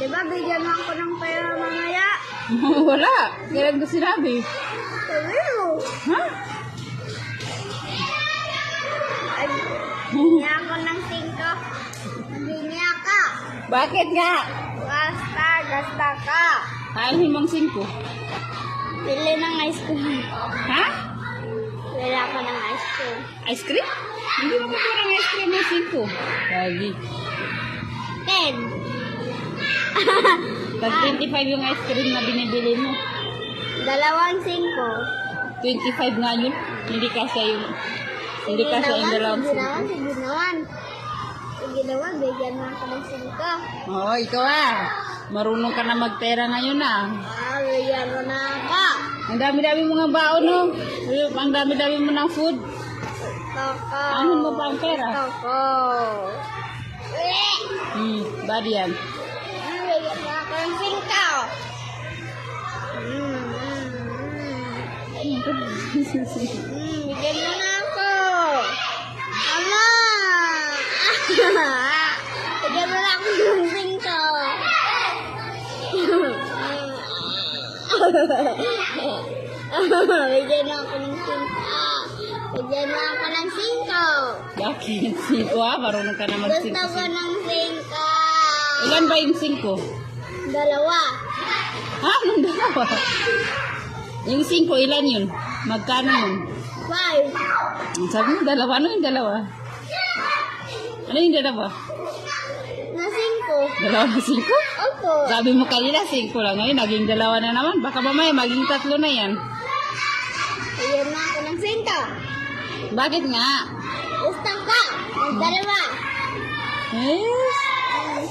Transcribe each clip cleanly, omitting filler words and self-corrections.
Diba, bigyan mo ako ng pera mamaya? Wala. Kailan ko sinabi? Sabi mo. Ha? Ay, hindi ako ng 5. Hindi ka. Bakit nga? Gasta ka. Kain mong 5. Pili ng ice cream. Ha? Wala ko ng ice cream. Ice cream? Hindi mo parang ice cream ng 5. Lagi. 10. Tag 25 yung ice cream na binibili mo. 2 5. 25 nga yun. Hindi kasi yung... Hindi kasi yung dalawang 5. Sige naman, bigyan mo ako ng 5. Oo, ikaw marunong ka na magpera ngayon Bigyan mo na ako. Ang dami-dami mo nga baon, no? Ang dami-dami mo ng food. Koko. Ano mo pa ang pera? Koko. Badi yan. Bigyan mo ako ng 5. Bigyan mo na ako. Ama! Bigyan mo na ako ng 5. Bigyan mo ako ng 5. Bigyan mo ako ng 5. Bakit? 5 marunong ka na Gusto mag-5. ko ng 5. Ilan ba yung 5? 2. Ha? Anong dalawa? Yung 5, ilan yun? Magkano yun? 5. Sabi mo dalawa. Ano yung dalawa? Ano yung dalawa? Na 5. Dalawa na 5? Opo. Sabi mo kanina 5 lang. Ngayon, naging dalawa na naman. Baka mamaya maging 3 na yan. Bigyan mo ako ng 5. Bakit nga? Gusto ko. Ng 2. Yes.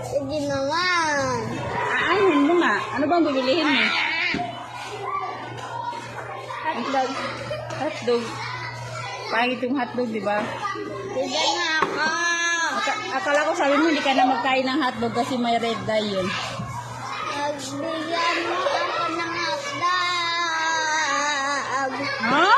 Sige naman. Aanin mo nga. Ano bang bibilihin mo? Hotdog. Hotdog. Pangit yung hotdog, di ba? Bigyan mo ako. Akala ko sabi mo hindi ka na magkain ng hotdog kasi may red dye yun. Bigyan mo ako ng hotdog. Ha?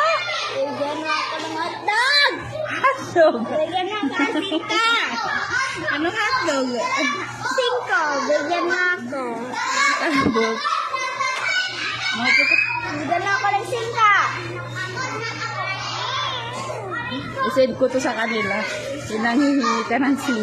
Bigyan mo ako ng hotdog. Hotdog? Bigyan mo ako ng 5. Ano hotdog? 5. Bigyan mo ako. Hotdog? Bigyan mo ako ng 5. I-send ko to sa kanila. Pinanghihingi ka ng 5.